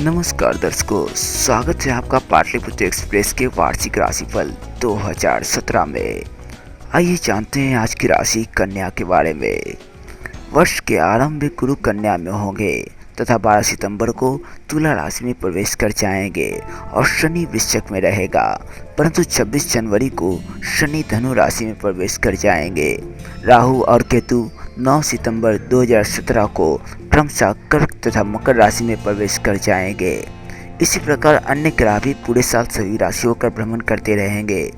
नमस्कार दर्शकों, स्वागत है आपका पाटलिपुत्र एक्सप्रेस के वार्षिक राशिफल 2017 में। आइए जानते हैं आज की राशि कन्या के बारे में। वर्ष के आरंभ में गुरु कन्या में होंगे तथा 12 सितंबर को तुला राशि में प्रवेश कर जाएंगे और शनि वृश्चिक में रहेगा, परंतु 26 जनवरी को शनि धनु राशि में प्रवेश कर जाएंगे। राहु और केतु 9 सितंबर 2017 को क्रमशः कर्क तथा मकर राशि में प्रवेश कर जाएंगे। इसी प्रकार अन्य ग्रह भी पूरे साल सभी राशियों का भ्रमण करते रहेंगे,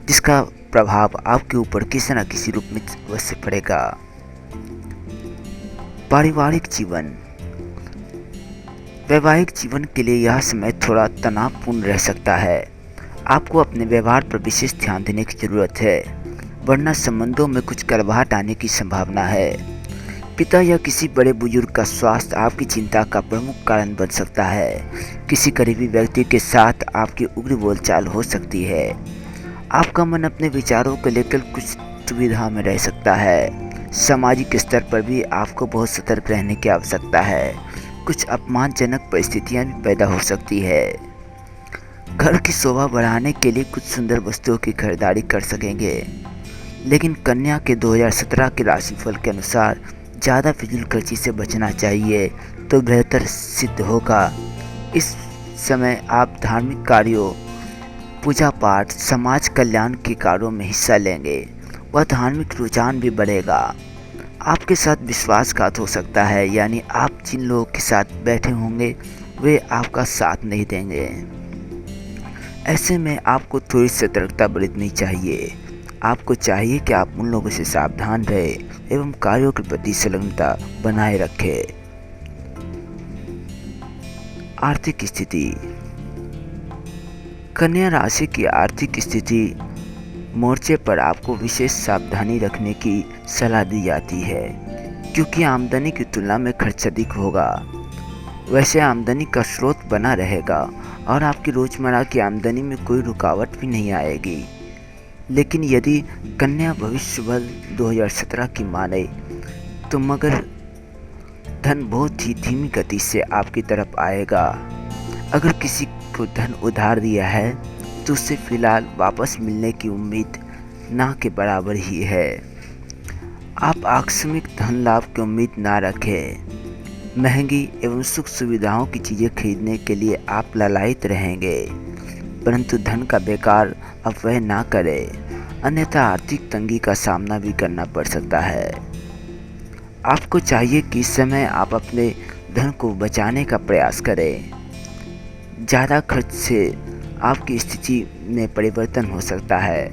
जिसका प्रभाव आपके ऊपर किसी न किसी रूप में अवश्य पड़ेगा। पारिवारिक जीवन। वैवाहिक जीवन के लिए यह समय थोड़ा तनावपूर्ण रह सकता है। आपको अपने व्यवहार पर विशेष ध्यान देने की जरूरत है, वरना संबंधों में कुछ कड़वाहट आने की संभावना है। पिता या किसी बड़े बुजुर्ग का स्वास्थ्य आपकी चिंता का प्रमुख कारण बन सकता है। किसी करीबी व्यक्ति के साथ आपकी उग्र बोलचाल हो सकती है। आपका मन अपने विचारों को लेकर कुछ दुविधा में रह सकता है। सामाजिक स्तर पर भी आपको बहुत सतर्क रहने की आवश्यकता है। कुछ अपमानजनक परिस्थितियां भी पैदा हो सकती है। घर की शोभा बढ़ाने के लिए कुछ सुंदर वस्तुओं की खरीदारी कर सकेंगे, लेकिन कन्या के 2017 के राशिफल के अनुसार ज़्यादा फिजूल खर्ची से बचना चाहिए तो बेहतर सिद्ध होगा। इस समय आप धार्मिक कार्यों, पूजा पाठ, समाज कल्याण के कार्यों में हिस्सा लेंगे। वह धार्मिक रुझान भी बढ़ेगा। आपके साथ विश्वासघात हो सकता है, यानी आप जिन लोगों के साथ बैठे होंगे वे आपका साथ नहीं देंगे। ऐसे में आपको थोड़ी सतर्कता बरतनी चाहिए। आपको चाहिए कि आप उन लोगों से सावधान रहें एवं कार्यों के प्रति संलग्नता बनाए रखें। आर्थिक स्थिति। कन्या राशि की आर्थिक स्थिति मोर्चे पर आपको विशेष सावधानी रखने की सलाह दी जाती है, क्योंकि आमदनी की तुलना में खर्च अधिक होगा। वैसे आमदनी का स्रोत बना रहेगा और आपकी रोजमर्रा की आमदनी में कोई रुकावट भी नहीं आएगी। लेकिन यदि कन्या भविष्य बल 2017 की माने तो मगर धन बहुत ही धीमी गति से आपकी तरफ आएगा। अगर किसी को धन उधार दिया है तो उससे फिलहाल वापस मिलने की उम्मीद ना के बराबर ही है। आप आकस्मिक धन लाभ की उम्मीद ना रखें। महंगी एवं सुख सुविधाओं की चीज़ें खरीदने के लिए आप लालायित रहेंगे, परंतु धन का बेकार अपव्यय ना करें, अन्यथा आर्थिक तंगी का सामना भी करना पड़ सकता है। आपको चाहिए कि इस समय आप अपने धन को बचाने का प्रयास करें। ज़्यादा खर्च से आपकी स्थिति में परिवर्तन हो सकता है।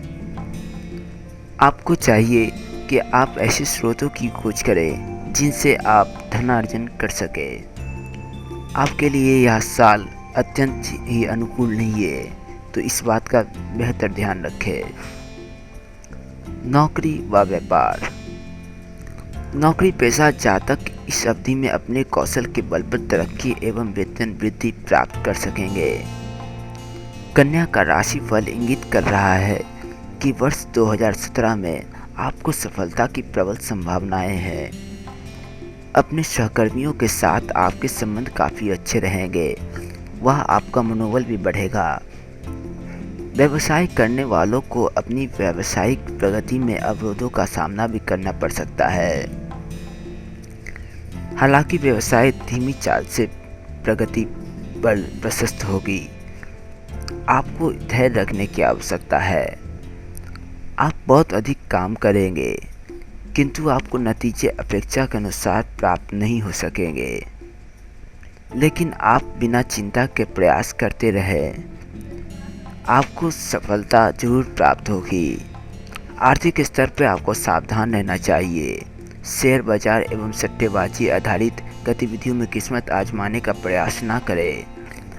आपको चाहिए कि आप ऐसे स्रोतों की खोज करें जिनसे आप धनार्जन कर सकें। आपके लिए यह साल अत्यंत ही अनुकूल नहीं है, तो इस बात का बेहतर ध्यान रखें। नौकरी व व्यापार। नौकरी पेशा जातक इस अवधि में अपने कौशल के बल पर तरक्की एवं वेतन वृद्धि प्राप्त कर सकेंगे। कन्या का राशिफल इंगित कर रहा है कि वर्ष 2017 में आपको सफलता की प्रबल संभावनाएं हैं। अपने सहकर्मियों के साथ आपके संबंध काफ़ी अच्छे रहेंगे। वह आपका मनोबल भी बढ़ेगा। व्यवसाय करने वालों को अपनी व्यावसायिक प्रगति में अवरोधों का सामना भी करना पड़ सकता है। हालांकि व्यवसाय धीमी चाल से प्रगति पर प्रशस्त होगी। आपको धैर्य रखने की आवश्यकता है। आप बहुत अधिक काम करेंगे, किंतु आपको नतीजे अपेक्षा के अनुसार प्राप्त नहीं हो सकेंगे। लेकिन आप बिना चिंता के प्रयास करते रहें, आपको सफलता जरूर प्राप्त होगी। आर्थिक स्तर पर आपको सावधान रहना चाहिए। शेयर बाजार एवं सट्टेबाजी आधारित गतिविधियों में किस्मत आजमाने का प्रयास ना करें,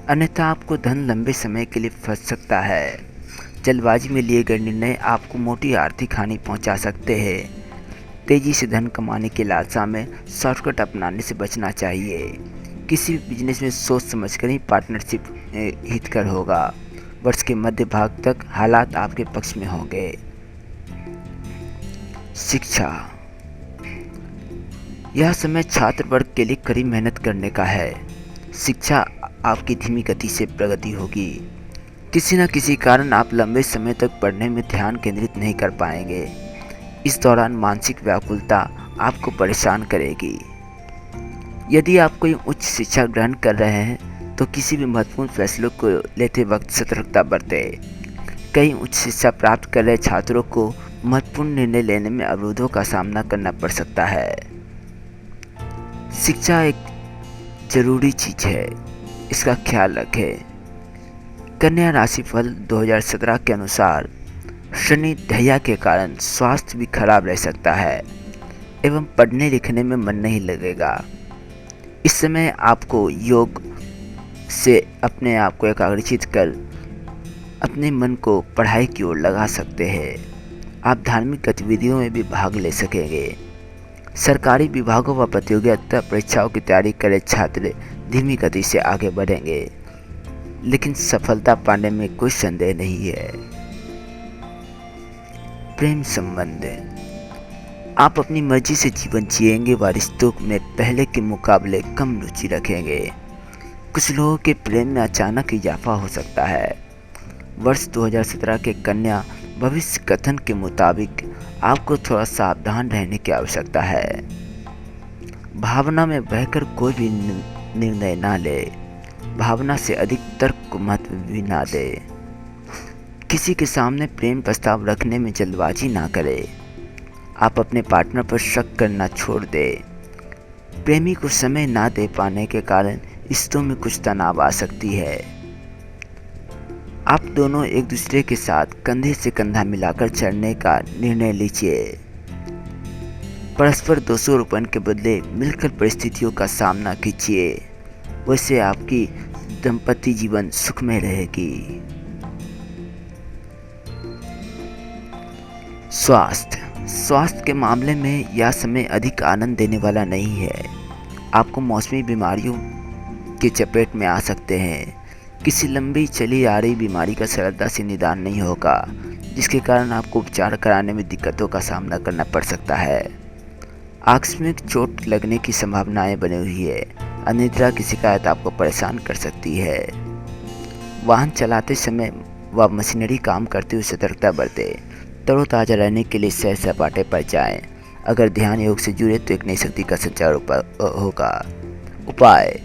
अन्यथा आपको धन लंबे समय के लिए फंस सकता है। जल्दबाजी में लिए गए निर्णय आपको मोटी आर्थिक हानि पहुंचा सकते हैं। तेजी से धन कमाने की लालसा में शॉर्टकट अपनाने से बचना चाहिए। किसी भी बिजनेस में सोच समझकर ही पार्टनरशिप हितकर होगा। वर्ष के मध्य भाग तक हालात आपके पक्ष में होंगे। शिक्षा। यह समय छात्र वर्ग के लिए कड़ी मेहनत करने का है। शिक्षा आपकी धीमी गति से प्रगति होगी। किसी न किसी कारण आप लंबे समय तक पढ़ने में ध्यान केंद्रित नहीं कर पाएंगे। इस दौरान मानसिक व्याकुलता आपको परेशान करेगी। यदि आप कोई उच्च शिक्षा ग्रहण कर रहे हैं तो किसी भी महत्वपूर्ण फैसलों को लेते वक्त सतर्कता बरतें। कई उच्च शिक्षा प्राप्त कर रहे छात्रों को महत्वपूर्ण निर्णय लेने में अवरोधों का सामना करना पड़ सकता है। शिक्षा एक जरूरी चीज है, इसका ख्याल रखें। कन्या राशिफल 2017 के अनुसार शनि ढैया के कारण स्वास्थ्य भी खराब रह सकता है एवं पढ़ने लिखने में मन नहीं लगेगा। इस समय आपको योग से अपने आप को एकाग्रचित कर अपने मन को पढ़ाई की ओर लगा सकते हैं। आप धार्मिक गतिविधियों में भी भाग ले सकेंगे। सरकारी विभागों व प्रतियोगिता परीक्षाओं की तैयारी करे छात्र धीमी गति से आगे बढ़ेंगे, लेकिन सफलता पाने में कोई संदेह नहीं है। प्रेम संबंध, आप अपनी मर्जी से जीवन जिएंगे व रिश्तों में पहले के मुकाबले कम रुचि रखेंगे। कुछ लोगों के प्रेम में अचानक इजाफा हो सकता है। वर्ष 2017 के कन्या भविष्य कथन के मुताबिक आपको थोड़ा सावधान रहने की आवश्यकता है। भावना में बहकर कोई भी निर्णय ना ले, भावना से अधिक तर्क को महत्व भी ना दे। किसी के सामने प्रेम प्रस्ताव रखने में जल्दबाजी ना करें। आप अपने पार्टनर पर शक करना छोड़ दें। प्रेमी को समय ना दे पाने के कारण रिश्तों में कुछ तनाव आ सकती है। आप दोनों एक दूसरे के साथ कंधे से कंधा मिलाकर चलने का निर्णय लीजिए। परस्पर दोषारोपण के बदले मिलकर परिस्थितियों का सामना कीजिए, वैसे आपकी दाम्पत्य जीवन सुखमय रहेगी। स्वास्थ्य के मामले में यह समय अधिक आनंद देने वाला नहीं है। आपको मौसमी बीमारियों के चपेट में आ सकते हैं। किसी लंबी चली आ रही बीमारी का सरलता से निदान नहीं होगा, जिसके कारण आपको उपचार कराने में दिक्कतों का सामना करना पड़ सकता है। आकस्मिक चोट लगने की संभावनाएं बनी हुई है। अनिद्रा की शिकायत आपको परेशान कर सकती है। वाहन चलाते समय व मशीनरी काम करते हुए सतर्कता बरतें। तरोताज़ा रहने के लिए सैर सपाटे पर जाएं। अगर ध्यान योग से जुड़े तो एक नई शक्ति का संचार होगा। उपाय,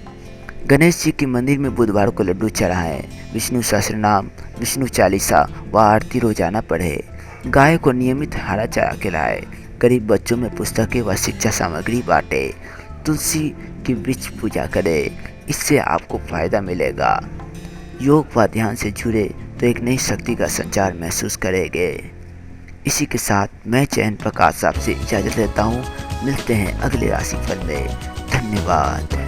गणेश जी के मंदिर में बुधवार को लड्डू चढ़ाएं। विष्णु सहस्रनाम, विष्णु चालीसा व आरती रोजाना पढ़ें। गाय को नियमित हरा चारा खिलाएं। गरीब बच्चों में पुस्तकें व शिक्षा सामग्री बांटें। तुलसी की वृक्ष पूजा करें, इससे आपको फायदा मिलेगा। योग व ध्यान से जुड़े तो एक नई शक्ति का संचार महसूस करेंगे। इसी के साथ मैं चयन प्रकाश आपसे इजाज़त लेता हूँ। मिलते हैं अगले राशिफल में। धन्यवाद।